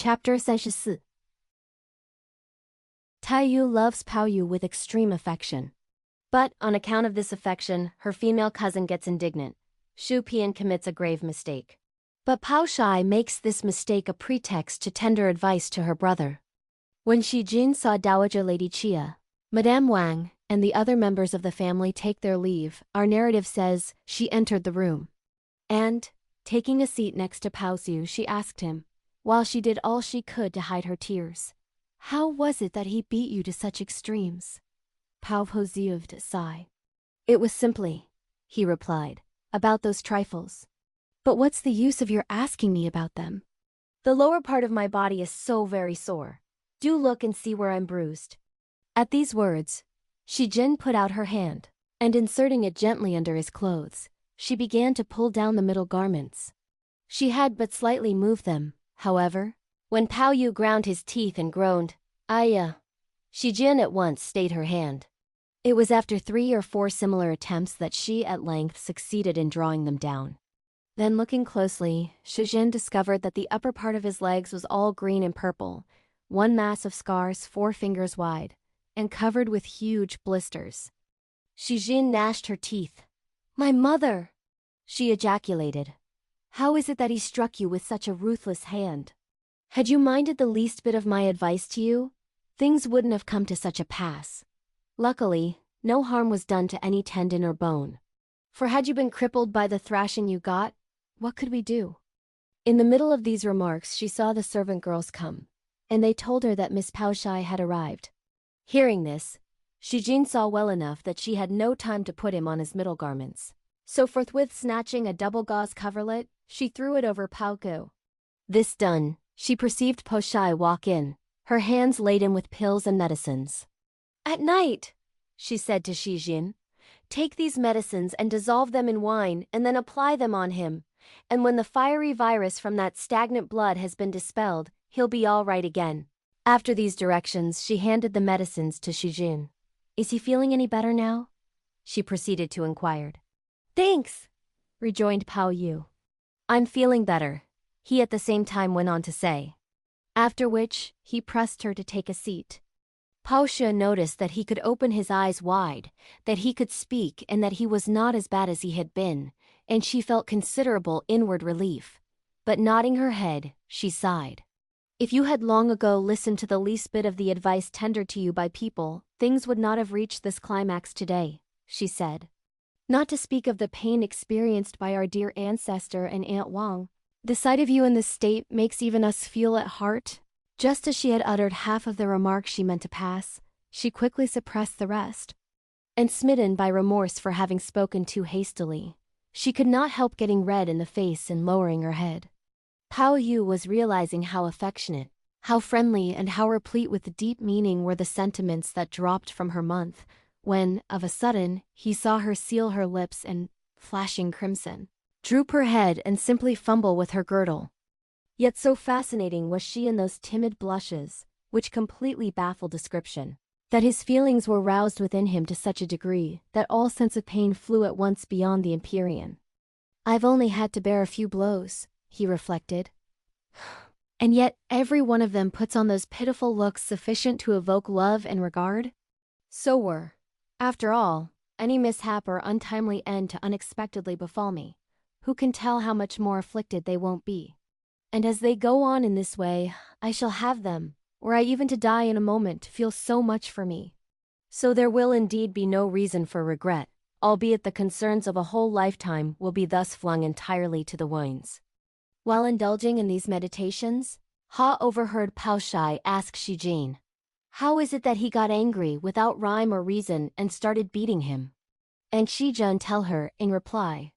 Chapter 34. Tai-yü loves Pao-yü with extreme affection. But, on account of this affection, her female cousin gets indignant. Hsüeh P'an commits a grave mistake. But Pao-ch'ai makes this mistake a pretext to tender advice to her brother. When Shijin saw Dowager Lady Chia, Madame Wang, and the other members of the family take their leave, our narrative says, she entered the room. And, taking a seat next to Pao-yü, she asked him, while she did all she could to hide her tears, "How was it that he beat you to such extremes?" Pao-yü a sigh. "It was simply," he replied, "about those trifles. But what's the use of your asking me about them? The lower part of my body is so very sore. Do look and see where I'm bruised." At these words, Shijin put out her hand, and inserting it gently under his clothes, she began to pull down the middle garments. She had but slightly moved them, however, when Pao-yü ground his teeth and groaned, "Aya." Shijin at once stayed her hand. It was after 3 or 4 similar attempts that she at length succeeded in drawing them down. Then looking closely, Shijin discovered that the upper part of his legs was all green and purple, one mass of scars 4 fingers wide, and covered with huge blisters. Shijin gnashed her teeth. "My mother!" she ejaculated. "How is it that he struck you with such a ruthless hand? Had you minded the least bit of my advice to you, things wouldn't have come to such a pass. Luckily, no harm was done to any tendon or bone. For had you been crippled by the thrashing you got, what could we do?" In the middle of these remarks she saw the servant girls come, and they told her that Miss Pao-ch'ai had arrived. Hearing this, Shijin saw well enough that she had no time to put him on his middle garments. So forthwith snatching a double gauze coverlet, she threw it over Pao-yü. This done, she perceived Pao-ch'ai walk in, her hands laden with pills and medicines. "At night," she said to Shijin, "take these medicines and dissolve them in wine and then apply them on him, and when the fiery virus from that stagnant blood has been dispelled, he'll be all right again." After these directions, she handed the medicines to Shijin. "Is he feeling any better now?" she proceeded to inquire. "Thanks," rejoined Pao-yü. "I'm feeling better," he at the same time went on to say. After which, he pressed her to take a seat. Pao-ch'ai noticed that he could open his eyes wide, that he could speak, and that he was not as bad as he had been, and she felt considerable inward relief. But nodding her head, she sighed. "If you had long ago listened to the least bit of the advice tendered to you by people, things would not have reached this climax today," she said. "Not to speak of the pain experienced by our dear ancestor and Aunt Wang. The sight of you in this state makes even us feel at heart." Just as she had uttered half of the remark she meant to pass, she quickly suppressed the rest. And smitten by remorse for having spoken too hastily, she could not help getting red in the face and lowering her head. Pao-yü was realizing how affectionate, how friendly, and how replete with deep meaning were the sentiments that dropped from her mouth, when, of a sudden, he saw her seal her lips and, flashing crimson, droop her head and simply fumble with her girdle. Yet so fascinating was she in those timid blushes, which completely baffled description, that his feelings were roused within him to such a degree that all sense of pain flew at once beyond the empyrean. "I've only had to bear a few blows," he reflected. "And yet every one of them puts on those pitiful looks sufficient to evoke love and regard? So were, after all, any mishap or untimely end to unexpectedly befall me, who can tell how much more afflicted they won't be? And as they go on in this way, I shall have them, were I even to die in a moment, feel so much for me. So there will indeed be no reason for regret, albeit the concerns of a whole lifetime will be thus flung entirely to the winds." While indulging in these meditations, Ha overheard Pao-ch'ai ask Shijin, "How is it that he got angry without rhyme or reason and started beating him?" And Shijin tell her, in reply,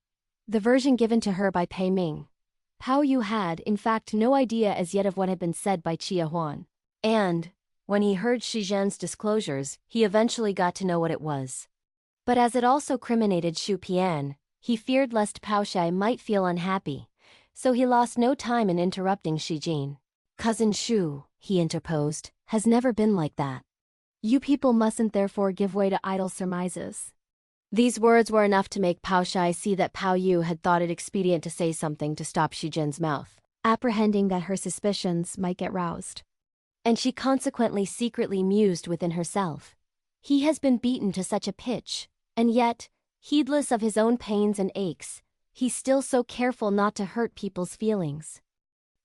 the version given to her by Pei Ming. Pao-yü had, in fact, no idea as yet of what had been said by Chia Huan. And, when he heard Shijin's disclosures, he eventually got to know what it was. But as it also criminated Hsüeh P'an, he feared lest Pao-ch'ai might feel unhappy, so he lost no time in interrupting Shijin. "Cousin Hsüeh," he interposed, "has never been like that. You people mustn't therefore give way to idle surmises." These words were enough to make Pao-ch'ai see that Pao-yü had thought it expedient to say something to stop Shijin's mouth. apprehending that her suspicions might get roused. And she consequently secretly mused within herself. He has been beaten to such a pitch, and yet, heedless of his own pains and aches, he's still so careful not to hurt people's feelings.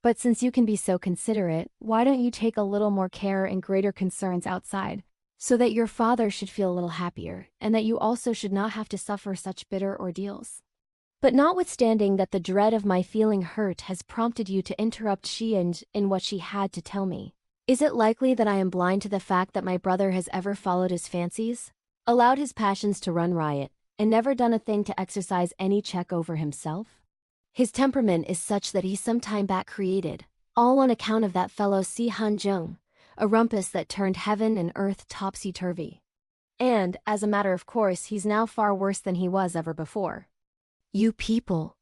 But since you can be so considerate, why don't you take a little more care and greater concerns outside, so that your father should feel a little happier, and that you also should not have to suffer such bitter ordeals? But notwithstanding that the dread of my feeling hurt has prompted you to interrupt Hsüeh in what she had to tell me, is it likely that I am blind to the fact that my brother has ever followed his fancies, allowed his passions to run riot, and never done a thing to exercise any check over himself? His temperament is such that he some time back created, all on account of that fellow Si Han-jung, a rumpus that turned heaven and earth topsy-turvy. And, as a matter of course, he's now far worse than he was ever before. You people,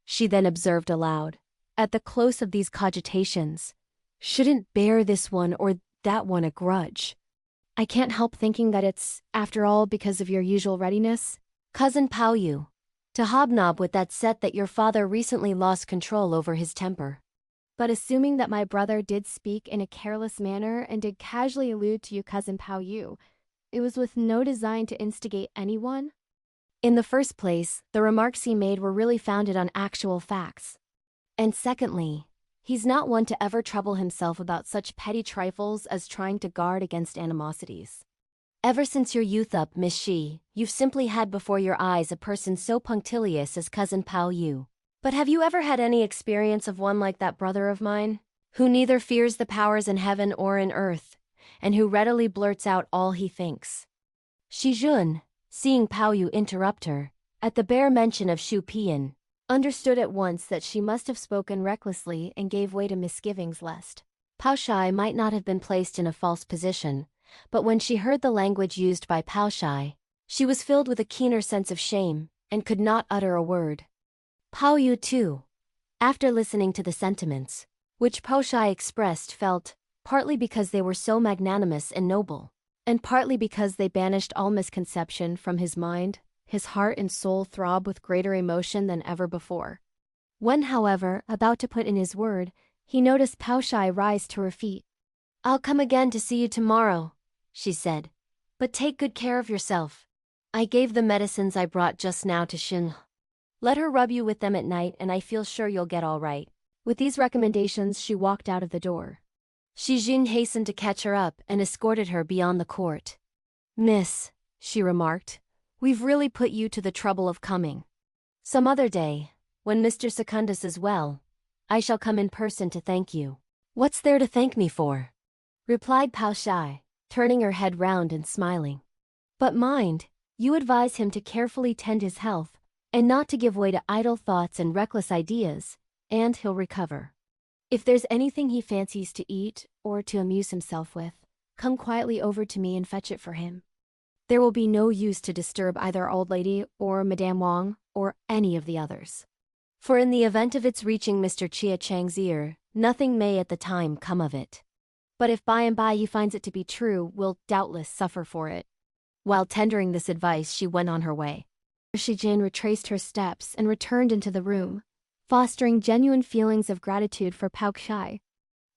she then observed aloud, at the close of these cogitations, shouldn't bear this one or that one a grudge. I can't help thinking that it's, after all, because of your usual readiness, Cousin Pao-yü, to hobnob with that set that your father recently lost control over his temper. But assuming that my brother did speak in a careless manner and did casually allude to you, Cousin Pao-yü, it was with no design to instigate anyone? In the first place, the remarks he made were really founded on actual facts. And secondly, he's not one to ever trouble himself about such petty trifles as trying to guard against animosities. Ever since your youth up, Miss Shi, you've simply had before your eyes a person so punctilious as Cousin Pao-yü. But have you ever had any experience of one like that brother of mine, who neither fears the powers in heaven or in earth, and who readily blurts out all he thinks? Hsüeh, seeing Pao-yü interrupt her, at the bare mention of Hsüeh P'an, understood at once that she must have spoken recklessly and gave way to misgivings lest Pao-ch'ai might not have been placed in a false position, but when she heard the language used by Pao-ch'ai, she was filled with a keener sense of shame, and could not utter a word. Pao-yü too, after listening to the sentiments which Pao-ch'ai expressed, felt, partly because they were so magnanimous and noble, and partly because they banished all misconception from his mind, his heart and soul throbbed with greater emotion than ever before. When, however, about to put in his word, he noticed Pao-ch'ai rise to her feet. "I'll come again to see you tomorrow," she said, "but take good care of yourself. I gave the medicines I brought just now to Hsüeh. Let her rub you with them at night and I feel sure you'll get all right." With these recommendations she walked out of the door. Hsüeh hastened to catch her up and escorted her beyond the court. "Miss," she remarked, "we've really put you to the trouble of coming. Some other day, when Mr. Secundus is well, I shall come in person to thank you." "What's there to thank me for?" replied Pao-ch'ai, turning her head round and smiling. "But mind, you advise him to carefully tend his health, and not to give way to idle thoughts and reckless ideas, and he'll recover. If there's anything he fancies to eat, or to amuse himself with, come quietly over to me and fetch it for him. There will be no use to disturb either old lady, or Madame Wang, or any of the others. For in the event of its reaching Mr. Chia Chang's ear, nothing may at the time come of it. But if by and by he finds it to be true, will doubtless suffer for it." While tendering this advice, she went on her way. Hsüeh retraced her steps and returned into the room, fostering genuine feelings of gratitude for Pao-ch'ai.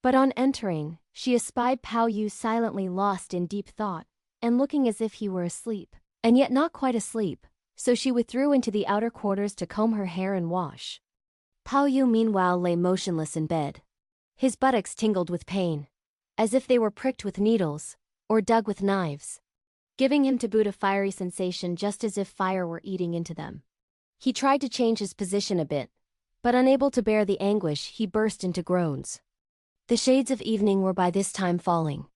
But on entering, she espied Pao-yü silently lost in deep thought, and looking as if he were asleep, and yet not quite asleep, so she withdrew into the outer quarters to comb her hair and wash. Pao-yü meanwhile lay motionless in bed. His buttocks tingled with pain, as if they were pricked with needles, or dug with knives, giving him to boot a fiery sensation just as if fire were eating into them. He tried to change his position a bit, but unable to bear the anguish, he burst into groans. The shades of evening were by this time falling.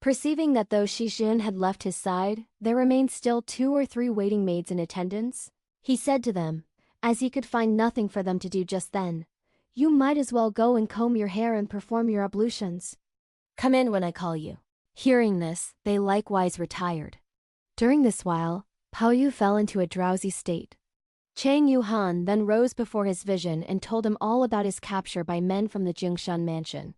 Perceiving that though Hsüeh had left his side, there remained still 2 or 3 waiting maids in attendance, he said to them, as he could find nothing for them to do just then, "You might as well go and comb your hair and perform your ablutions. Come in when I call you." Hearing this, they likewise retired. During this while, Pao-yü fell into a drowsy state. Chang Yu-han then rose before his vision and told him all about his capture by men from the Jingshan mansion.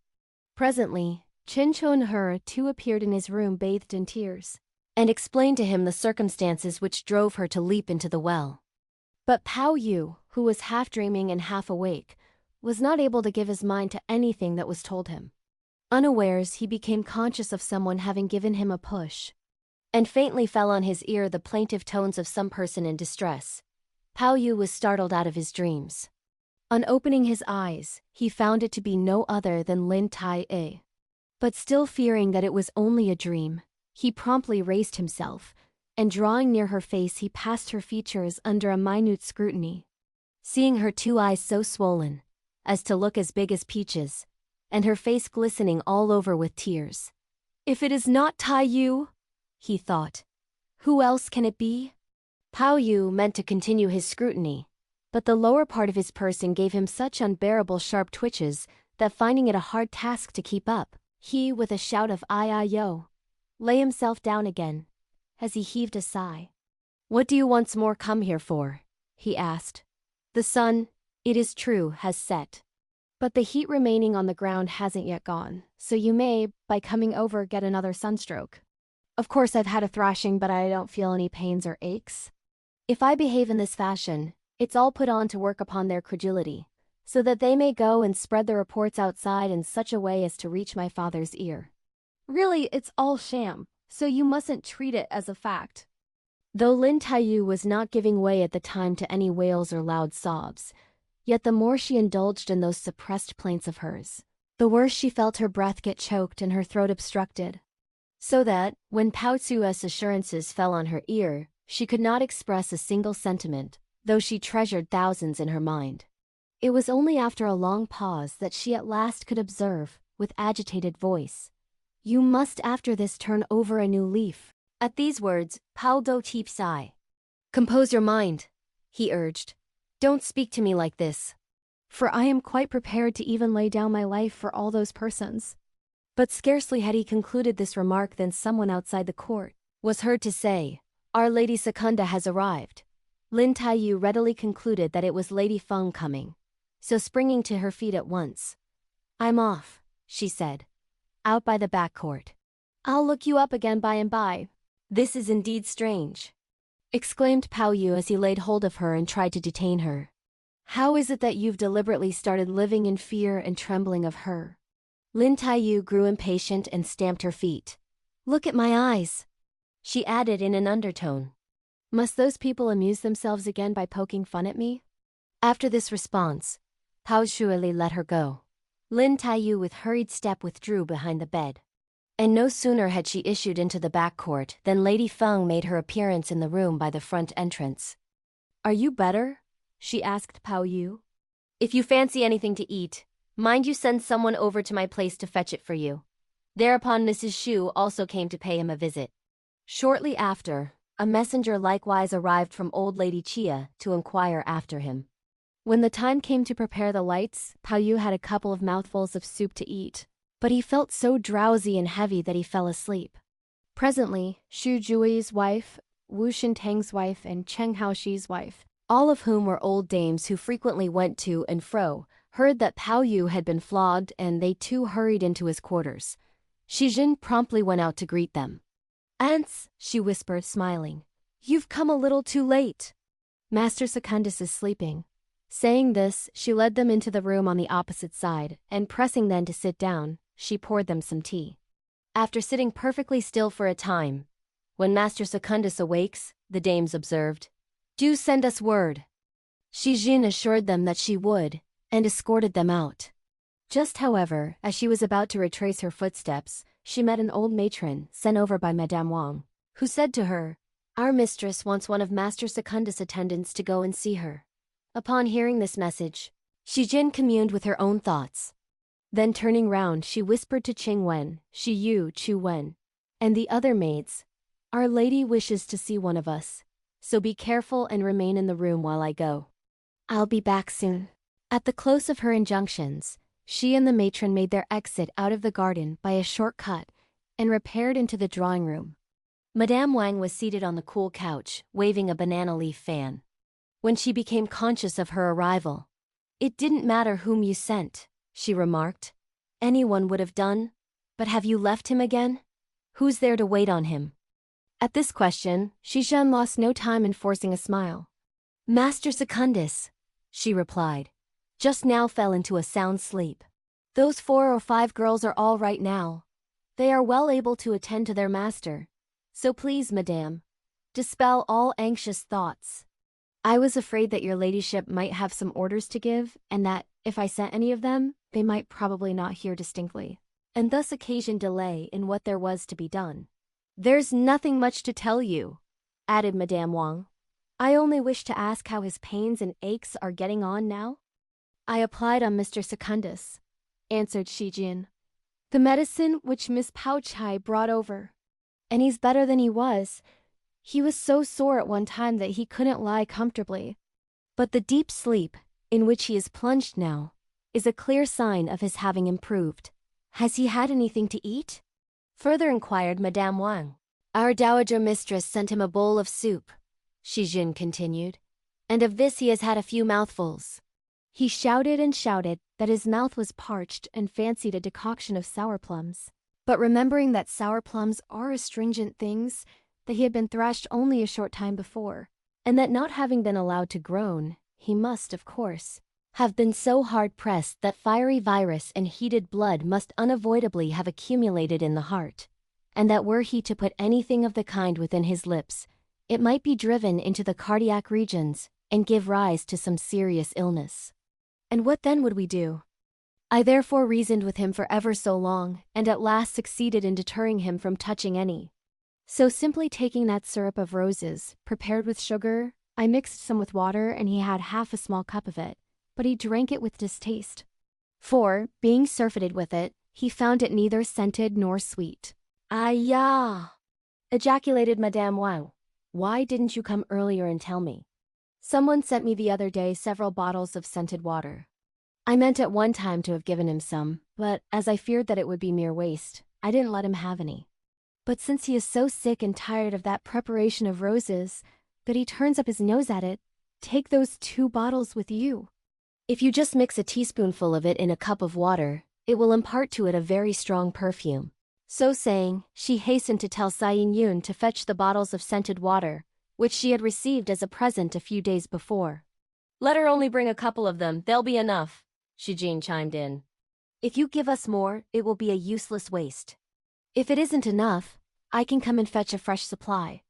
Presently, Qin Chun-he too appeared in his room bathed in tears, and explained to him the circumstances which drove her to leap into the well. But Pao-yü, who was half dreaming and half awake, was not able to give his mind to anything that was told him. Unawares, he became conscious of someone having given him a push, and faintly fell on his ear the plaintive tones of some person in distress. Pao-yü was startled out of his dreams. On opening his eyes, he found it to be no other than Lin Tai-yü. But still fearing that it was only a dream, he promptly raised himself, and drawing near her face he passed her features under a minute scrutiny. Seeing her 2 eyes so swollen as to look as big as peaches, and her face glistening all over with tears. If it is not Tai-yü, he thought, who else can it be? Pao-yü meant to continue his scrutiny, but the lower part of his person gave him such unbearable sharp twitches that, finding it a hard task to keep up, he, with a shout of "ai-yo," lay himself down again, as he heaved a sigh. "What do you once more come here for?" he asked. "The sun, it is true, has set. But the heat remaining on the ground hasn't yet gone, so you may, by coming over, get another sunstroke. Of course I've had a thrashing, but I don't feel any pains or aches. If I behave in this fashion, it's all put on to work upon their credulity, so that they may go and spread the reports outside in such a way as to reach my father's ear. Really, it's all sham, so you mustn't treat it as a fact." Though Lin Tai-yü was not giving way at the time to any wails or loud sobs, yet the more she indulged in those suppressed plaints of hers, the worse she felt her breath get choked and her throat obstructed. So that, when Pao-ch'ai's assurances fell on her ear, she could not express a single sentiment, though she treasured thousands in her mind. It was only after a long pause that she at last could observe, with agitated voice, "You must after this turn over a new leaf." At these words, Pao-do deep sigh. "Compose your mind," he urged. "Don't speak to me like this." "For I am quite prepared to even lay down my life for all those persons." But scarcely had he concluded this remark than someone outside the court was heard to say, "Our Lady Secunda has arrived." Lin Tai-yü readily concluded that it was Lady Feng coming, so springing to her feet at once, "I'm off," she said, "out by the back court. I'll look you up again by and by." "This is indeed strange," exclaimed Pao-yü as he laid hold of her and tried to detain her. "How is it that you've deliberately started living in fear and trembling of her?" Lin Tai-yü grew impatient and stamped her feet. "Look at my eyes," she added in an undertone. "Must those people amuse themselves again by poking fun at me?" After this response, Pao Xueqin let her go. Lin Tai-yü with hurried step withdrew behind the bed. And no sooner had she issued into the back court than Lady Feng made her appearance in the room by the front entrance. "Are you better?" she asked Pao-yü. "If you fancy anything to eat, mind you send someone over to my place to fetch it for you." Thereupon Mrs. Hsüeh also came to pay him a visit. Shortly after, a messenger likewise arrived from old Lady Chia to inquire after him. When the time came to prepare the lights, Pao-yü had a couple of mouthfuls of soup to eat, but he felt so drowsy and heavy that he fell asleep. Presently, Xu Zhui's wife, Wu Shintang's wife, and Cheng Haoxi's wife, all of whom were old dames who frequently went to and fro, heard that Pao-yü had been flogged, and they too hurried into his quarters. Shijin promptly went out to greet them. "Aunts," she whispered, smiling, "you've come a little too late. Master Secundus is sleeping." Saying this, she led them into the room on the opposite side, and pressing them to sit down, she poured them some tea. After sitting perfectly still for a time, "When Master Secundus awakes," the dames observed, "do send us word." Shijin assured them that she would, and escorted them out. Just however, as she was about to retrace her footsteps, she met an old matron sent over by Madame Wang, who said to her, "Our mistress wants one of Master Secundus' attendants to go and see her." Upon hearing this message, Shijin communed with her own thoughts. Then turning round, she whispered to Qing Wen, Shiyu, Chu Wen, and the other maids, "Our lady wishes to see one of us, so be careful and remain in the room while I go. I'll be back soon." At the close of her injunctions, she and the matron made their exit out of the garden by a short cut and repaired into the drawing room. Madame Wang was seated on the cool couch, waving a banana leaf fan. When she became conscious of her arrival, "It didn't matter whom you sent," she remarked. "Anyone would have done. But have you left him again? Who's there to wait on him?" At this question, Shizhen lost no time in forcing a smile. "Master Secundus," she replied. just now fell into a sound sleep. Those 4 or 5 girls are all right now. They are well able to attend to their master. So please, madame, dispel all anxious thoughts. I was afraid that your ladyship might have some orders to give, and that, if I sent any of them, they might probably not hear distinctly, and thus occasion delay in what there was to be done. There's nothing much to tell you, added Madame Wang. I only wish to ask how his pains and aches are getting on now. I applied on Mr. Secundus, answered Shijin, the medicine which Miss Pao-ch'ai brought over. And he's better than he was. He was so sore at one time that he couldn't lie comfortably. But the deep sleep, in which he is plunged now, is a clear sign of his having improved. Has he had anything to eat? Further inquired Madame Wang. Our dowager mistress sent him a bowl of soup, Shijin continued, and of this he has had a few mouthfuls. He shouted and shouted that his mouth was parched and fancied a decoction of sour plums. But remembering that sour plums are astringent things, that he had been thrashed only a short time before, and that not having been allowed to groan, he must, of course, have been so hard-pressed that fiery virus and heated blood must unavoidably have accumulated in the heart, and that were he to put anything of the kind within his lips, it might be driven into the cardiac regions and give rise to some serious illness. And what then would we do? I therefore reasoned with him for ever so long, and at last succeeded in deterring him from touching any. So simply taking that syrup of roses, prepared with sugar, I mixed some with water, and he had half a small cup of it, but he drank it with distaste. For, being surfeited with it, he found it neither scented nor sweet. "Ah, ejaculated Madame Wang. Why didn't you come earlier and tell me? Someone sent me the other day several bottles of scented water. I meant at one time to have given him some, but as I feared that it would be mere waste, I didn't let him have any. But since he is so sick and tired of that preparation of roses, that he turns up his nose at it, take those 2 bottles with you. If you just mix a teaspoonful of it in a cup of water, it will impart to it a very strong perfume." So saying, she hastened to tell Yun to fetch the bottles of scented water, which she had received as a present a few days before. "Let her only bring a couple of them, they'll be enough," Shijin chimed in. "If you give us more, it will be a useless waste. If it isn't enough, I can come and fetch a fresh supply.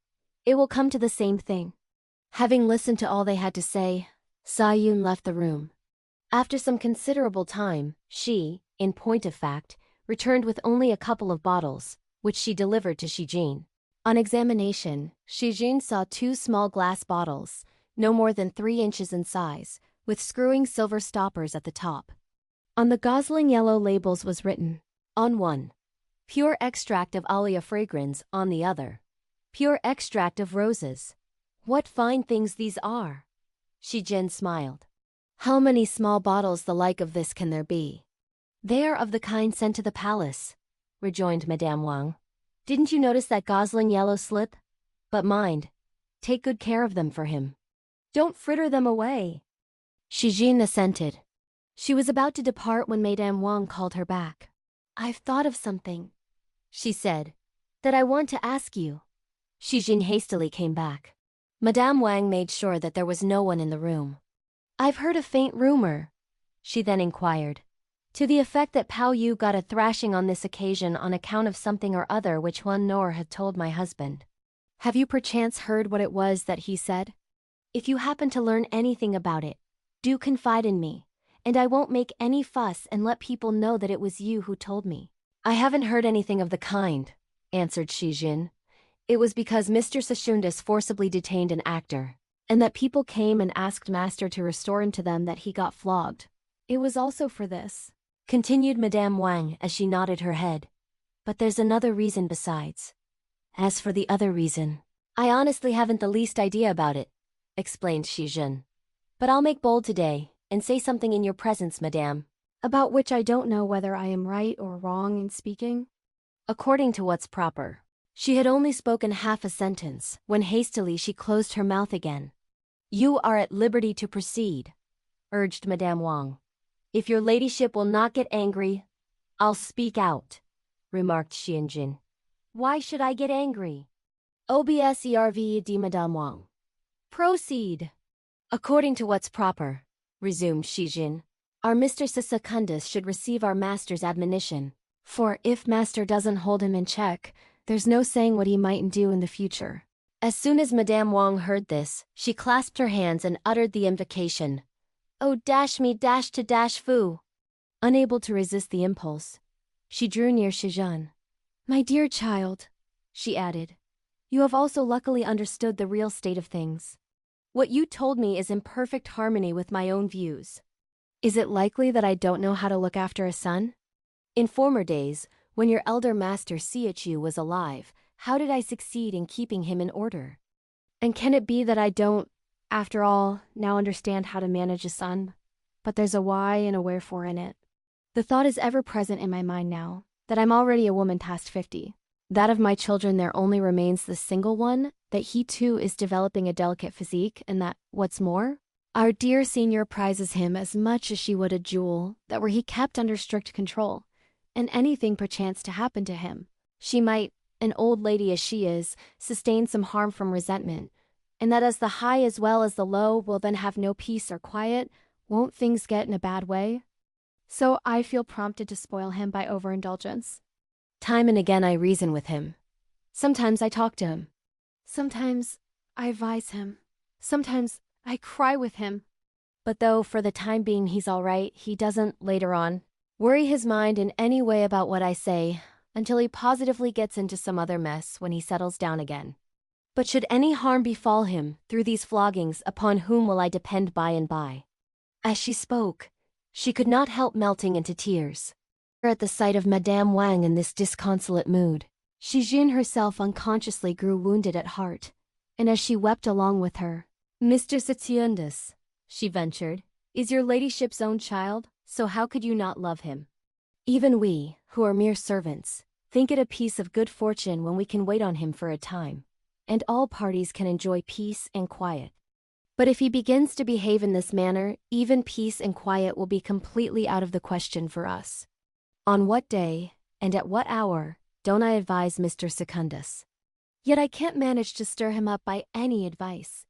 It will come to the same thing." Having listened to all they had to say, Yun left the room. After some considerable time, she, in point of fact, returned with only a couple of bottles, which she delivered to Shijin. On examination, Shijin saw 2 small glass bottles, no more than 3 inches in size, with screwing silver stoppers at the top. On the gosling yellow labels was written, on one, pure extract of Alia fragrans, on the other, pure extract of roses. What fine things these are! Shijin smiled. How many small bottles the like of this can there be? They are of the kind sent to the palace, rejoined Madame Wang. Didn't you notice that gosling yellow slip? But mind, take good care of them for him. Don't fritter them away. Shijin assented. She was about to depart when Madame Wang called her back. I've thought of something, she said, that I want to ask you. Shijin hastily came back. Madame Wang made sure that there was no one in the room. I've heard a faint rumor, she then inquired, to the effect that Pao-yü got a thrashing on this occasion on account of something or other which Huan Nor had told my husband. Have you perchance heard what it was that he said? If you happen to learn anything about it, do confide in me, and I won't make any fuss and let people know that it was you who told me. I haven't heard anything of the kind, answered Shijin. It was because Mr. Secundus forcibly detained an actor, and that people came and asked master to restore him to them that he got flogged. It was also for this, continued Madame Wang as she nodded her head. But there's another reason besides. As for the other reason, I honestly haven't the least idea about it, explained Shijin. But I'll make bold today, and say something in your presence, madame, about which I don't know whether I am right or wrong in speaking. According to what's proper. She had only spoken half a sentence, when hastily she closed her mouth again. You are at liberty to proceed, urged Madame Wang. If your ladyship will not get angry, I'll speak out, remarked Xianjin. Why should I get angry? Observe de Madame Wang. Proceed. According to what's proper, resumed Shijin. Our Mr. Secundus should receive our master's admonition. For if master doesn't hold him in check, there's no saying what he mightn't do in the future. As soon as Madame Wang heard this, she clasped her hands and uttered the invocation. Oh, dash me dash to dash fu. Unable to resist the impulse, she drew near Shizhen. My dear child, she added, you have also luckily understood the real state of things. What you told me is in perfect harmony with my own views. Is it likely that I don't know how to look after a son? In former days, when your elder master Hsüeh was alive, how did I succeed in keeping him in order? And can it be that I don't, after all, now understand how to manage a son? But there's a why and a wherefore in it. The thought is ever present in my mind now, that I'm already a woman past 50. That of my children there only remains the single one, that he too is developing a delicate physique, and that, what's more, our dear senior prizes him as much as she would a jewel, that were he kept under strict control, and anything perchance to happen to him, she might, an old lady as she is, sustain some harm from resentment, and that as the high as well as the low will then have no peace or quiet, won't things get in a bad way? So I feel prompted to spoil him by overindulgence. Time and again I reason with him. Sometimes I talk to him. Sometimes I advise him. Sometimes I cry with him. But though for the time being he's all right, he doesn't, later on, worry his mind in any way about what I say, until he positively gets into some other mess when he settles down again. But should any harm befall him through these floggings, upon whom will I depend by and by? As she spoke, she could not help melting into tears. At the sight of Madame Wang in this disconsolate mood, Shizhen herself unconsciously grew wounded at heart, and as she wept along with her, Mr. Secundus, she ventured, is your ladyship's own child, so how could you not love him? Even we, who are mere servants, think it a piece of good fortune when we can wait on him for a time, and all parties can enjoy peace and quiet. But if he begins to behave in this manner, even peace and quiet will be completely out of the question for us. On what day, and at what hour, don't I advise Mr. Secundus? Yet I can't manage to stir him up by any advice.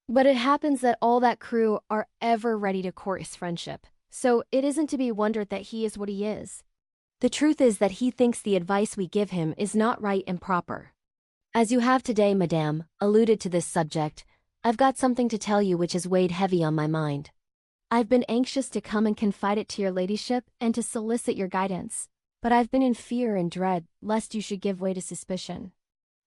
But it happens that all that crew are ever ready to court his friendship, so it isn't to be wondered that he is what he is. The truth is that he thinks the advice we give him is not right and proper. As you have today, Madame, alluded to this subject, I've got something to tell you which has weighed heavy on my mind. I've been anxious to come and confide it to your ladyship and to solicit your guidance, but I've been in fear and dread lest you should give way to suspicion.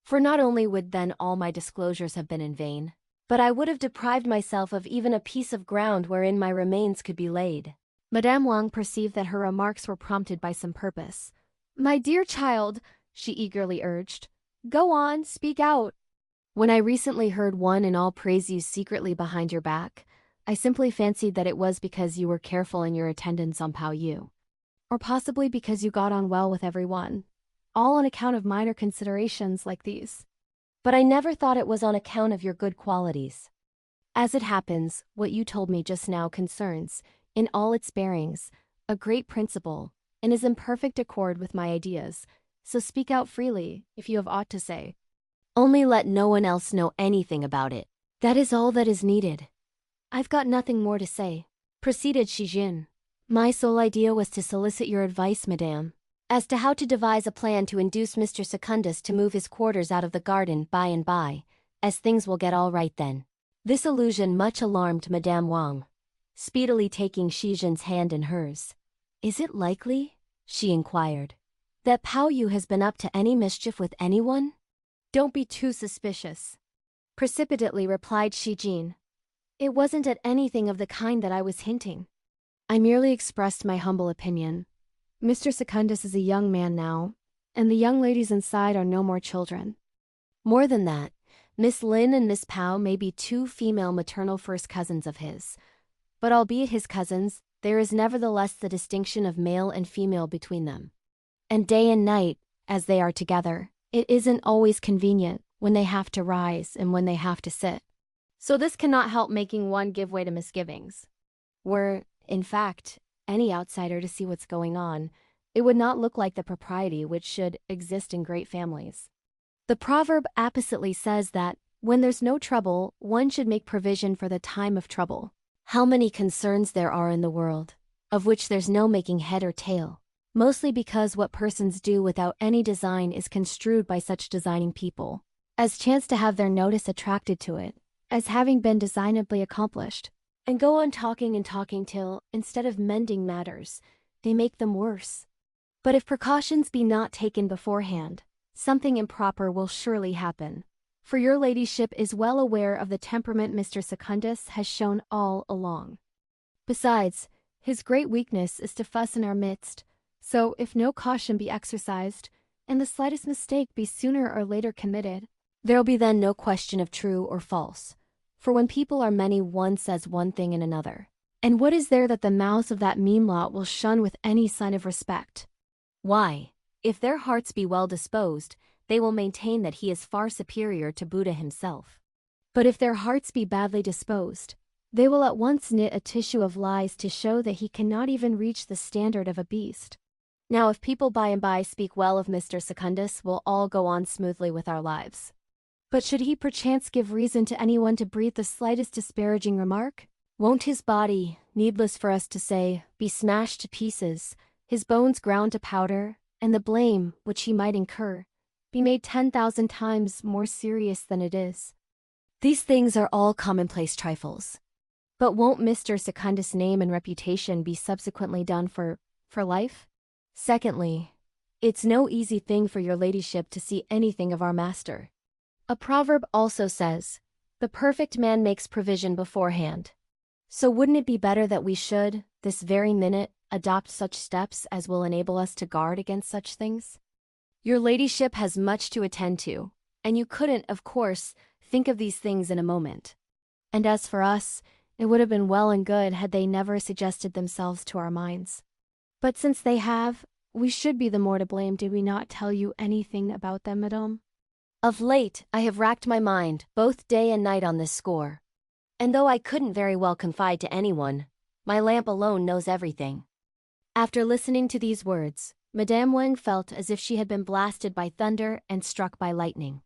For not only would then all my disclosures have been in vain, but I would have deprived myself of even a piece of ground wherein my remains could be laid. Madame Wang perceived that her remarks were prompted by some purpose. My dear child, she eagerly urged, go on, speak out. When I recently heard one and all praise you secretly behind your back, I simply fancied that it was because you were careful in your attendance on Pao-yü. Or possibly because you got on well with everyone, all on account of minor considerations like these. But I never thought it was on account of your good qualities. As it happens, what you told me just now concerns, in all its bearings, a great principle, and is in perfect accord with my ideas, so speak out freely, if you have aught to say. Only let no one else know anything about it. That is all that is needed. I've got nothing more to say, proceeded Shizhen. My sole idea was to solicit your advice, Madame, as to how to devise a plan to induce Mr. Secundus to move his quarters out of the garden by and by, as things will get all right then. This allusion much alarmed Madame Wang, speedily taking Shizhen's hand in hers. Is it likely, she inquired, that Pao-yü has been up to any mischief with anyone? Don't be too suspicious, precipitately replied Shizhen. It wasn't at anything of the kind that I was hinting. I merely expressed my humble opinion. Mr. Secundus is a young man now, and the young ladies inside are no more children. More than that, Miss Lin and Miss Pao may be two female maternal first cousins of his, but albeit his cousins, there is nevertheless the distinction of male and female between them. And day and night, as they are together, it isn't always convenient when they have to rise and when they have to sit. So this cannot help making one give way to misgivings. Were, in fact, any outsider to see what's going on, it would not look like the propriety which should exist in great families. The proverb appositely says that, when there's no trouble, one should make provision for the time of trouble. How many concerns there are in the world, of which there's no making head or tail. Mostly because what persons do without any design is construed by such designing people as chance to have their notice attracted to it, as having been designably accomplished, and go on talking and talking till, instead of mending matters, they make them worse. But if precautions be not taken beforehand, something improper will surely happen. For your ladyship is well aware of the temperament Mr. Secundus has shown all along. Besides, his great weakness is to fuss in our midst, so if no caution be exercised, and the slightest mistake be sooner or later committed, there'll be then no question of true or false. For when people are many, one says one thing and another. And what is there that the mouths of that mean lot will shun with any sign of respect? Why, if their hearts be well disposed, they will maintain that he is far superior to Buddha himself. But if their hearts be badly disposed, they will at once knit a tissue of lies to show that he cannot even reach the standard of a beast. Now if people by and by speak well of Mr. Secundus, we'll all go on smoothly with our lives. But should he perchance give reason to anyone to breathe the slightest disparaging remark? Won't his body, needless for us to say, be smashed to pieces, his bones ground to powder, and the blame, which he might incur, be made 10,000 times more serious than it is? These things are all commonplace trifles. But won't Mr. Secundus' name and reputation be subsequently done for life? Secondly, it's no easy thing for your ladyship to see anything of our master. A proverb also says, "The perfect man makes provision beforehand." So wouldn't it be better that we should, this very minute, adopt such steps as will enable us to guard against such things? Your ladyship has much to attend to, and you couldn't, of course, think of these things in a moment. And as for us, it would have been well and good had they never suggested themselves to our minds. But since they have, we should be the more to blame did we not tell you anything about them, madame. Of late, I have racked my mind, both day and night on this score. And though I couldn't very well confide to anyone, my lamp alone knows everything. After listening to these words, Madame Wang felt as if she had been blasted by thunder and struck by lightning.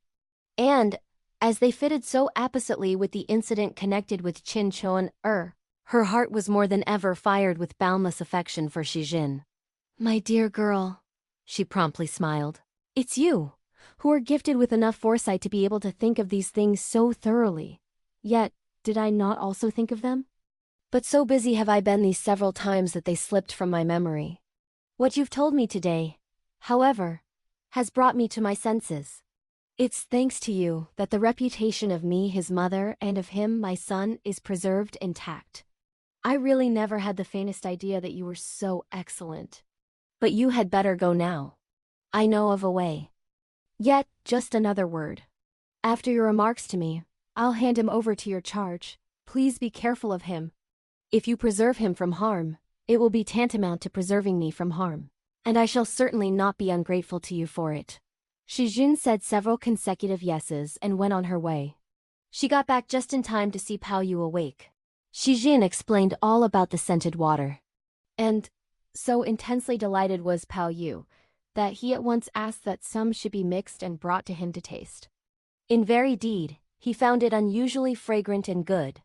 And, as they fitted so appositely with the incident connected with Qin Chuan, her heart was more than ever fired with boundless affection for Shijin. My dear girl, she promptly smiled. It's you, who are gifted with enough foresight to be able to think of these things so thoroughly. Yet, did I not also think of them? But so busy have I been these several times that they slipped from my memory. What you've told me today, however, has brought me to my senses. It's thanks to you that the reputation of me, his mother, and of him, my son, is preserved intact. I really never had the faintest idea that you were so excellent. But you had better go now. I know of a way. Yet, just another word. After your remarks to me, I'll hand him over to your charge. Please be careful of him. If you preserve him from harm, it will be tantamount to preserving me from harm, and I shall certainly not be ungrateful to you for it. Shijin said several consecutive yeses and went on her way. She got back just in time to see Pao-yü awake. Shijin explained all about the scented water. And so intensely delighted was Pao-yü that he at once asked that some should be mixed and brought to him to taste. In very deed, he found it unusually fragrant and good.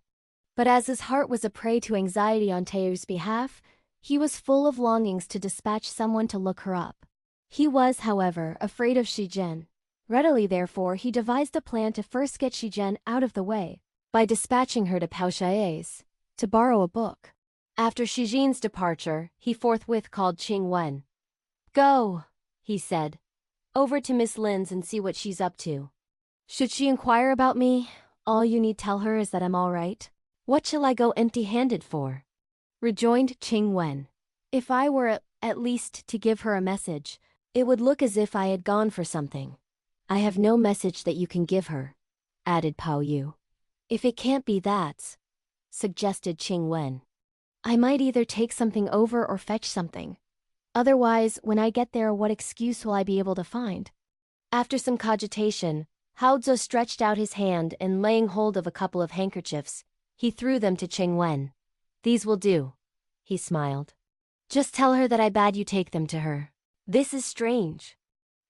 But as his heart was a prey to anxiety on Tai-yü's behalf, he was full of longings to dispatch someone to look her up. He was, however, afraid of Shijin. Readily, therefore, he devised a plan to first get Shijin out of the way, by dispatching her to Pao-ch'ai's, to borrow a book. After Shijin's departure, he forthwith called Qing Wen. "Go," he said, "over to Miss Lin's and see what she's up to. Should she inquire about me, all you need tell her is that I'm all right. What shall I go empty-handed for?" Rejoined Qing Wen. "If I were at least to give her a message, it would look as if I had gone for something." "I have no message that you can give her," added Pao-yü. "If it can't be that," suggested Qing Wen, "I might either take something over or fetch something. Otherwise, when I get there, what excuse will I be able to find?" After some cogitation, Hsüeh stretched out his hand and laying hold of a couple of handkerchiefs, he threw them to Qing Wen. "These will do," he smiled. "Just tell her that I bade you take them to her." "This is strange,"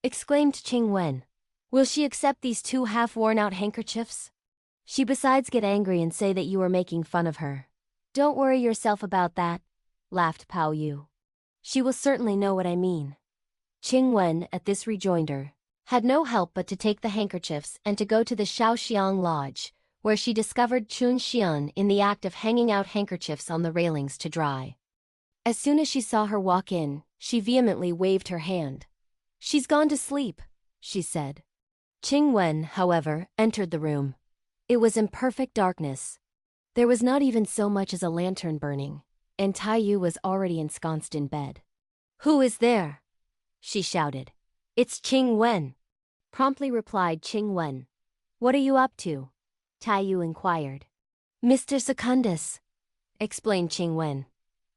exclaimed Qing Wen. "Will she accept these two half-worn-out handkerchiefs? She besides get angry and say that you are making fun of her." "Don't worry yourself about that," laughed Pao-yü. She will certainly know what I mean. Qing Wen, at this rejoinder, had no help but to take the handkerchiefs and to go to the Shaoxiang lodge, where she discovered Chun Xian in the act of hanging out handkerchiefs on the railings to dry. As soon as she saw her walk in, she vehemently waved her hand. "She's gone to sleep," she said. Qing Wen, however, entered the room. It was in perfect darkness. There was not even so much as a lantern burning, and Tai-yü was already ensconced in bed. "Who is there?" she shouted. "It's Qing Wen," promptly replied Qing Wen. "What are you up to?" Tai-yü inquired. "Mr. Secundus," explained Qing Wen.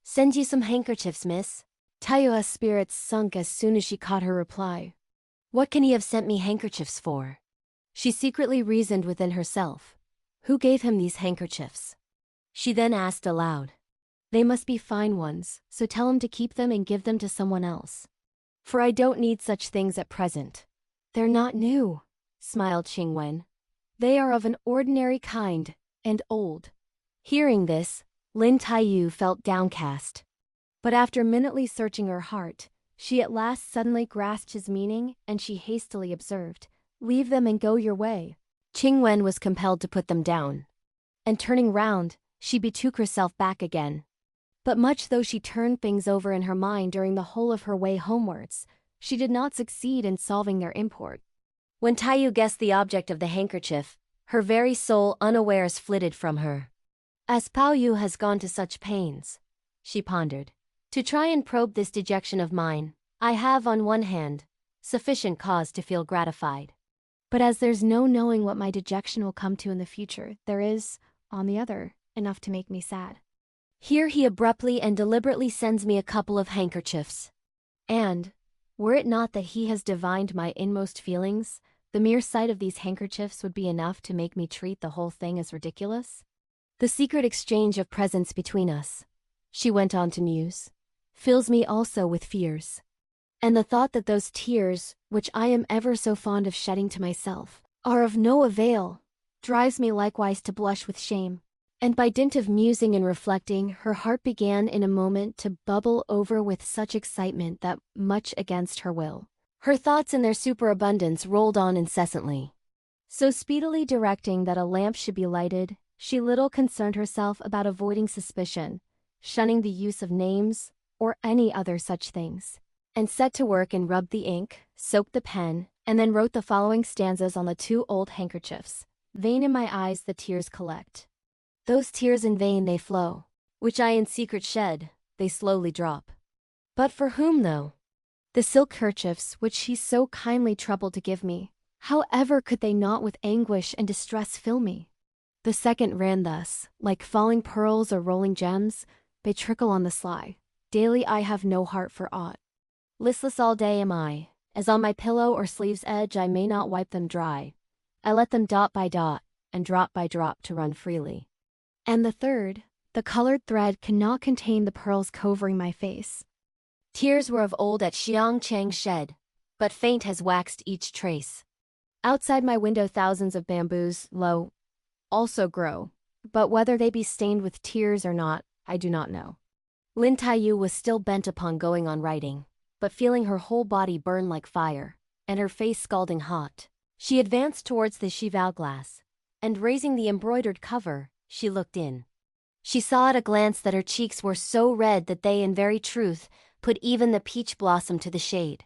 "Send you some handkerchiefs, miss." Tai-yu's spirits sunk as soon as she caught her reply. What can he have sent me handkerchiefs for? She secretly reasoned within herself. Who gave him these handkerchiefs? She then asked aloud. "They must be fine ones, so tell him to keep them and give them to someone else. For I don't need such things at present." "They're not new," smiled Qing Wen. "They are of an ordinary kind, and old." Hearing this, Lin Tai-yü felt downcast. But after minutely searching her heart, she at last suddenly grasped his meaning, and she hastily observed, "Leave them and go your way." Qing Wen was compelled to put them down. And turning round, she betook herself back again. But much though she turned things over in her mind during the whole of her way homewards, she did not succeed in solving their import. When Tai-yü guessed the object of the handkerchief, her very soul unawares flitted from her. As Pao-yü has gone to such pains, she pondered, to try and probe this dejection of mine, I have, on one hand, sufficient cause to feel gratified. But as there's no knowing what my dejection will come to in the future, there is, on the other, enough to make me sad. Here he abruptly and deliberately sends me a couple of handkerchiefs. And, were it not that he has divined my inmost feelings, the mere sight of these handkerchiefs would be enough to make me treat the whole thing as ridiculous. The secret exchange of presents between us, she went on to muse, fills me also with fears. And the thought that those tears, which I am ever so fond of shedding to myself, are of no avail, drives me likewise to blush with shame. And by dint of musing and reflecting, her heart began in a moment to bubble over with such excitement that, much against her will, her thoughts in their superabundance rolled on incessantly. So speedily directing that a lamp should be lighted, she little concerned herself about avoiding suspicion, shunning the use of names, or any other such things, and set to work and rubbed the ink, soaked the pen, and then wrote the following stanzas on the 2 old handkerchiefs. "Vain in my eyes the tears collect. Those tears in vain they flow, which I in secret shed, they slowly drop. But for whom though? The silk kerchiefs which he so kindly troubled to give me, however could they not with anguish and distress fill me?" The second ran thus, "Like falling pearls or rolling gems, they trickle on the sly. Daily I have no heart for aught. Listless all day am I, as on my pillow or sleeve's edge I may not wipe them dry. I let them dot by dot, and drop by drop to run freely." And the third, "The colored thread cannot contain the pearls covering my face. Tears were of old at Xiangchang shed, but faint has waxed each trace. Outside my window thousands of bamboos, lo, also grow, but whether they be stained with tears or not, I do not know." Lin Tai-yü was still bent upon going on writing, but feeling her whole body burn like fire, and her face scalding hot, she advanced towards the cheval glass, and raising the embroidered cover, she looked in. She saw at a glance that her cheeks were so red that they in very truth put even the peach blossom to the shade.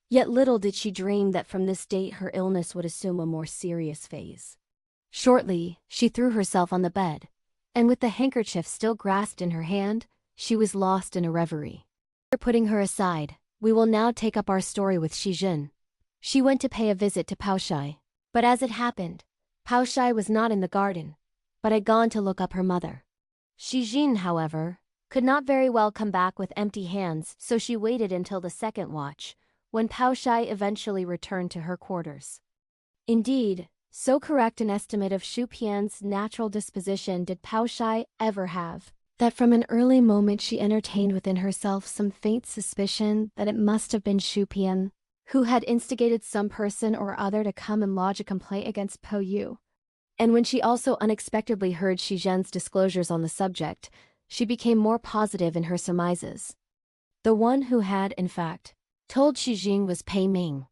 Yet little did she dream that from this date her illness would assume a more serious phase. Shortly, she threw herself on the bed, and with the handkerchief still grasped in her hand, she was lost in a reverie. Putting her aside, we will now take up our story with Shizhen. She went to pay a visit to Pao-ch'ai, but as it happened, Pao-ch'ai was not in the garden, but had gone to look up her mother. Shizhen, however, could not very well come back with empty hands, so she waited until the second watch, when Pao-ch'ai eventually returned to her quarters. Indeed, so correct an estimate of Hsüeh P'an's natural disposition did Pao-ch'ai ever have, that from an early moment she entertained within herself some faint suspicion that it must have been Hsüeh P'an who had instigated some person or other to come and lodge a complaint against Pao-yü. And when she also unexpectedly heard Shizhen's disclosures on the subject, she became more positive in her surmises. The one who had, in fact, told Xu Jing was Pei Ming.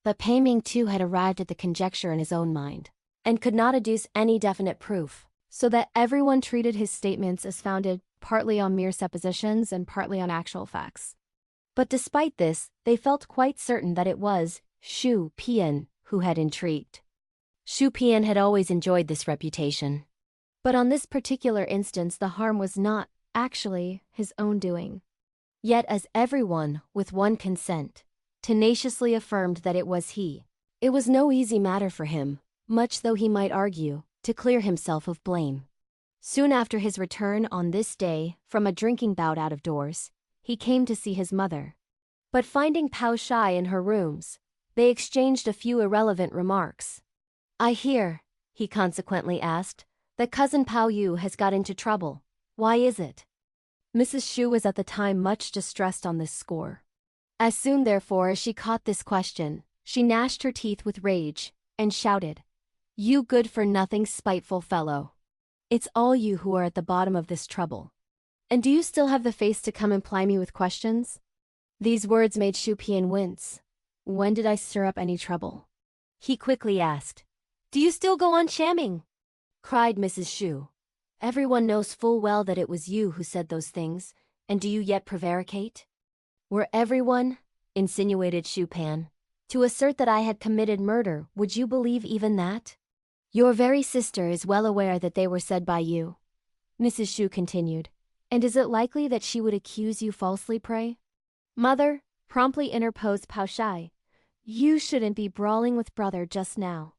But Pei Ming too had arrived at the conjecture in his own mind, and could not adduce any definite proof, so that everyone treated his statements as founded partly on mere suppositions and partly on actual facts. But despite this, they felt quite certain that it was Hsüeh P'an who had intrigued. Hsüeh P'an had always enjoyed this reputation. But on this particular instance the harm was not, actually, his own doing. Yet as everyone, with one consent, tenaciously affirmed that it was he, it was no easy matter for him, much though he might argue, to clear himself of blame. Soon after his return on this day from a drinking bout out of doors, he came to see his mother. But finding Pao-ch'ai in her rooms, they exchanged a few irrelevant remarks. "I hear," he consequently asked, "that cousin Pao-yü has got into trouble. Why is it?" Mrs. Hsüeh was at the time much distressed on this score. As soon, therefore, as she caught this question, she gnashed her teeth with rage, and shouted, "You good-for-nothing spiteful fellow! It's all you who are at the bottom of this trouble. And do you still have the face to come and ply me with questions?" These words made Hsüeh P'an wince. "When did I stir up any trouble?" he quickly asked. "Do you still go on shamming?" cried Mrs. Hsüeh. "Everyone knows full well that it was you who said those things, and do you yet prevaricate?" "Were everyone," insinuated Hsüeh P'an, "to assert that I had committed murder, would you believe even that? Your very sister is well aware that they were said by you," Mrs. Hsüeh continued. "And is it likely that she would accuse you falsely, pray?" "Mother," promptly interposed Pao-ch'ai, "you shouldn't be brawling with brother just now.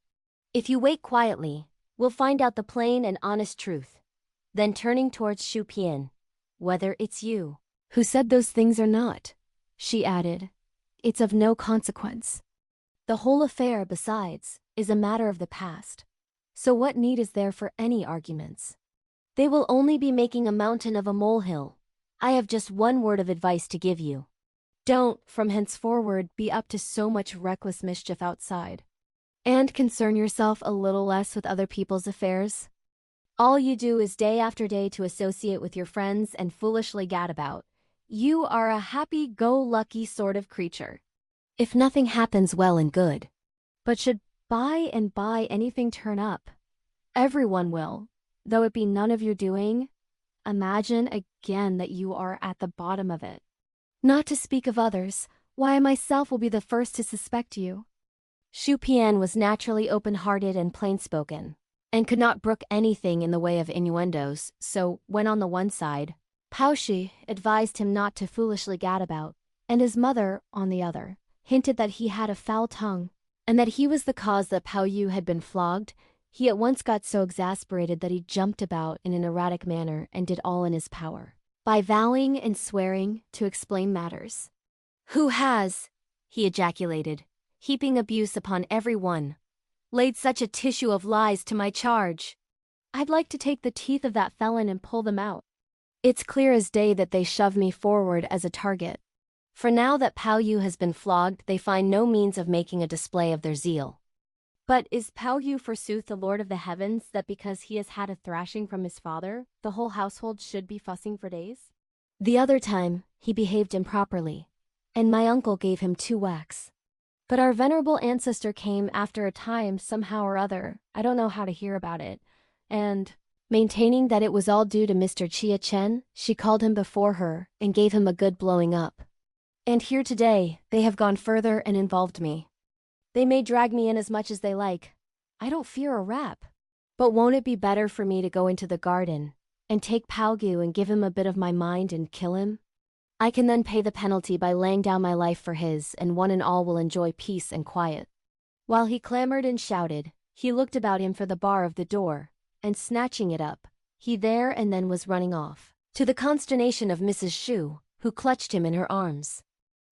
If you wait quietly, we'll find out the plain and honest truth." Then turning towards Hsüeh P'an, "Whether it's you who said those things or not," she added, "it's of no consequence. The whole affair, besides, is a matter of the past. So what need is there for any arguments? They will only be making a mountain of a molehill. I have just one word of advice to give you. Don't, from henceforward, be up to so much reckless mischief outside. And concern yourself a little less with other people's affairs. All you do is day after day to associate with your friends and foolishly gad about. You are a happy-go-lucky sort of creature. If nothing happens, well and good. But should by and by anything turn up, everyone will, though it be none of your doing. Imagine again that you are at the bottom of it. Not to speak of others, why I myself will be the first to suspect you." Hsüeh P'an was naturally open-hearted and plain-spoken, and could not brook anything in the way of innuendos, so when on the one side, Pao-ch'ai advised him not to foolishly gad about, and his mother, on the other, hinted that he had a foul tongue, and that he was the cause that Pao-yü had been flogged, he at once got so exasperated that he jumped about in an erratic manner and did all in his power, by vowing and swearing, to explain matters. "Who has," he ejaculated, heaping abuse upon every one, "laid such a tissue of lies to my charge? I'd like to take the teeth of that felon and pull them out. It's clear as day that they shove me forward as a target." For now that Pao-yü has been flogged, they find no means of making a display of their zeal. But is Pao-yü forsooth the Lord of the heavens, that because he has had a thrashing from his father, the whole household should be fussing for days? The other time, he behaved improperly, and my uncle gave him 2 whacks. But our venerable ancestor came after a time somehow or other, I don't know how to hear about it, and, maintaining that it was all due to Mr. Chia Chen, she called him before her and gave him a good blowing up. And here today, they have gone further and involved me. They may drag me in as much as they like. I don't fear a rap. But won't it be better for me to go into the garden and take Pao-yü and give him a bit of my mind and kill him? I can then pay the penalty by laying down my life for his, and one and all will enjoy peace and quiet." While he clamored and shouted, he looked about him for the bar of the door, and snatching it up, he there and then was running off, to the consternation of Mrs. Hsüeh, who clutched him in her arms.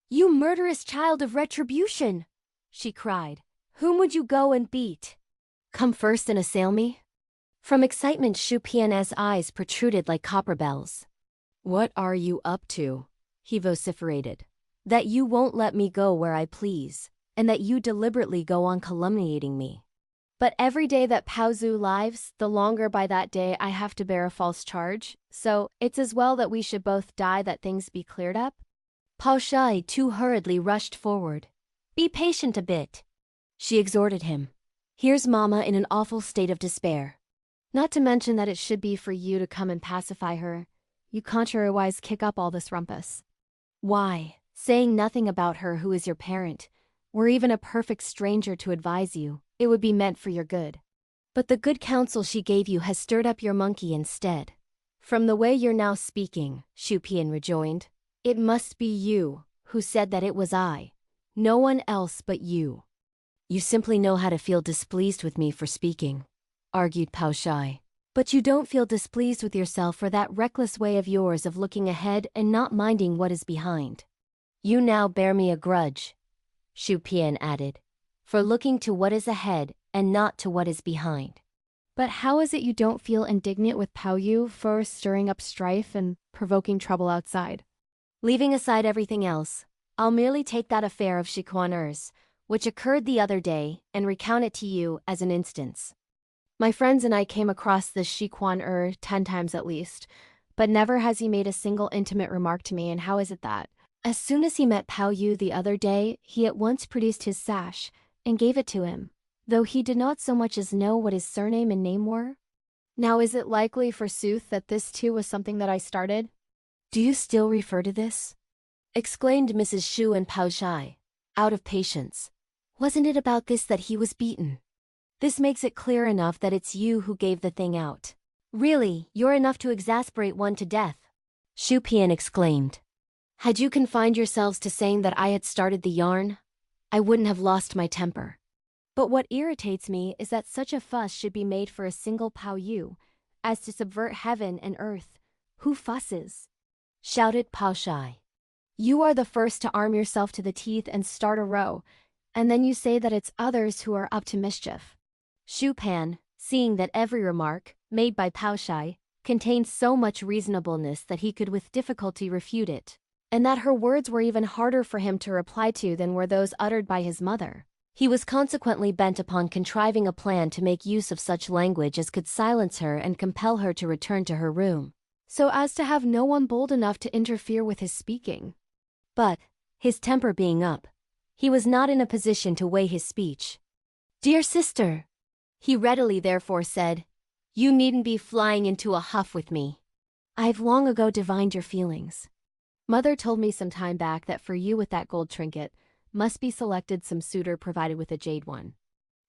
"You murderous child of retribution!" she cried. "Whom would you go and beat? Come first and assail me?" From excitement Hsüeh P'an's eyes protruded like copper bells. "What are you up to?" he vociferated. "That you won't let me go where I please, and that you deliberately go on calumniating me. But every day that Pao-zhu lives, the longer by that day I have to bear a false charge, so it's as well that we should both die that things be cleared up. Pao-ch'ai too hurriedly rushed forward. Be patient a bit, she exhorted him. Here's Mama in an awful state of despair. Not to mention that it should be for you to come and pacify her. You contrariwise kick up all this rumpus. Why, saying nothing about her who is your parent, were even a perfect stranger to advise you, it would be meant for your good. But the good counsel she gave you has stirred up your monkey instead. From the way you're now speaking, Hsüeh P'an rejoined, it must be you who said that it was I. No one else but you. You simply know how to feel displeased with me for speaking, argued Pao-ch'ai. But you don't feel displeased with yourself for that reckless way of yours of looking ahead and not minding what is behind. You now bear me a grudge, Hsüeh P'an added, for looking to what is ahead and not to what is behind. But how is it you don't feel indignant with Pao-yü for stirring up strife and provoking trouble outside? Leaving aside everything else, I'll merely take that affair of Hsüeh, which occurred the other day, and recount it to you as an instance. My friends and I came across this Hsüeh 10 times at least, but never has he made a single intimate remark to me, and how is it that? As soon as he met Pao-yü the other day, he at once produced his sash and gave it to him, though he did not so much as know what his surname and name were. Now is it likely, forsooth, that this too was something that I started? Do you still refer to this? Exclaimed Mrs. Hsüeh and Pao-ch'ai, out of patience. Wasn't it about this that he was beaten? This makes it clear enough that it's you who gave the thing out. Really, you're enough to exasperate one to death, Hsüeh P'an exclaimed. Had you confined yourselves to saying that I had started the yarn, I wouldn't have lost my temper. But what irritates me is that such a fuss should be made for a single Pao-yü, as to subvert heaven and earth. Who fusses? Shouted Pao-ch'ai. You are the first to arm yourself to the teeth and start a row, and then you say that it's others who are up to mischief. Hsüeh P'an, seeing that every remark, made by Pao-ch'ai, contained so much reasonableness that he could with difficulty refute it, and that her words were even harder for him to reply to than were those uttered by his mother. He was consequently bent upon contriving a plan to make use of such language as could silence her and compel her to return to her room, so as to have no one bold enough to interfere with his speaking. But, his temper being up, he was not in a position to weigh his speech. Dear sister, he readily therefore said, you needn't be flying into a huff with me. I've long ago divined your feelings. Mother told me some time back that for you with that gold trinket, must be selected some suitor provided with a jade one,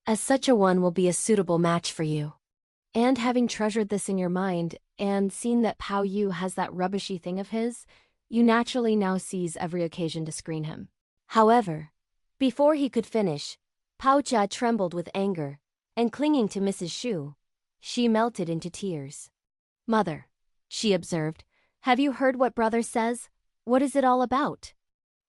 as such a one will be a suitable match for you. And having treasured this in your mind, and seen that Pao-yü has that rubbishy thing of his, you naturally now seize every occasion to screen him. However, before he could finish, Pao-ch'ai trembled with anger, and clinging to Mrs. Hsüeh, she melted into tears. Mother, she observed, have you heard what brother says? What is it all about?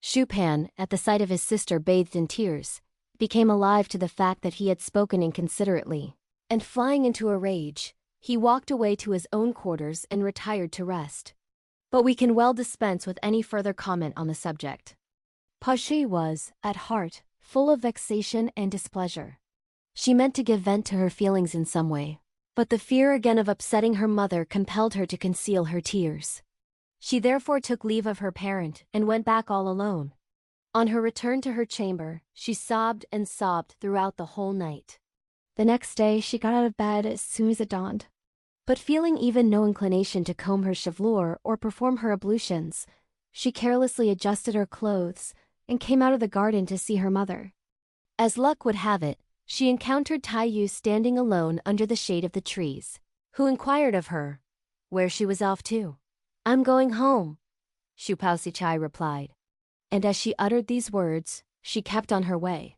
Hsüeh P'an, at the sight of his sister bathed in tears, became alive to the fact that he had spoken inconsiderately, and flying into a rage, he walked away to his own quarters and retired to rest. But we can well dispense with any further comment on the subject. Pao-ch'ai was, at heart, full of vexation and displeasure. She meant to give vent to her feelings in some way, but the fear again of upsetting her mother compelled her to conceal her tears. She therefore took leave of her parent and went back all alone. On her return to her chamber, she sobbed and sobbed throughout the whole night. The next day she got out of bed as soon as it dawned. But feeling even no inclination to comb her chevelure or perform her ablutions, she carelessly adjusted her clothes and came out of the garden to see her mother. As luck would have it, she encountered Tai-yü standing alone under the shade of the trees, who inquired of her where she was off to. I'm going home, Pao-ch'ai replied. And as she uttered these words, she kept on her way.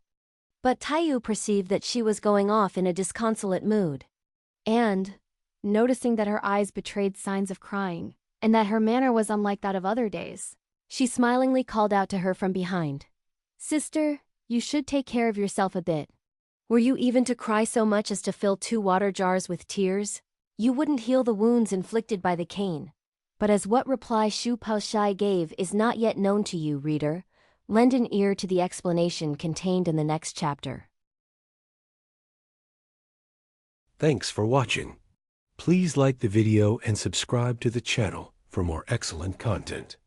But Tai-yü perceived that she was going off in a disconsolate mood, and, noticing that her eyes betrayed signs of crying, and that her manner was unlike that of other days, she smilingly called out to her from behind, Sister, you should take care of yourself a bit. Were you even to cry so much as to fill 2 water jars with tears, you wouldn't heal the wounds inflicted by the cane. But as what reply Pao-ch'ai gave is not yet known to you, reader, lend an ear to the explanation contained in the next chapter. Thanks for watching. Please like the video and subscribe to the channel for more excellent content.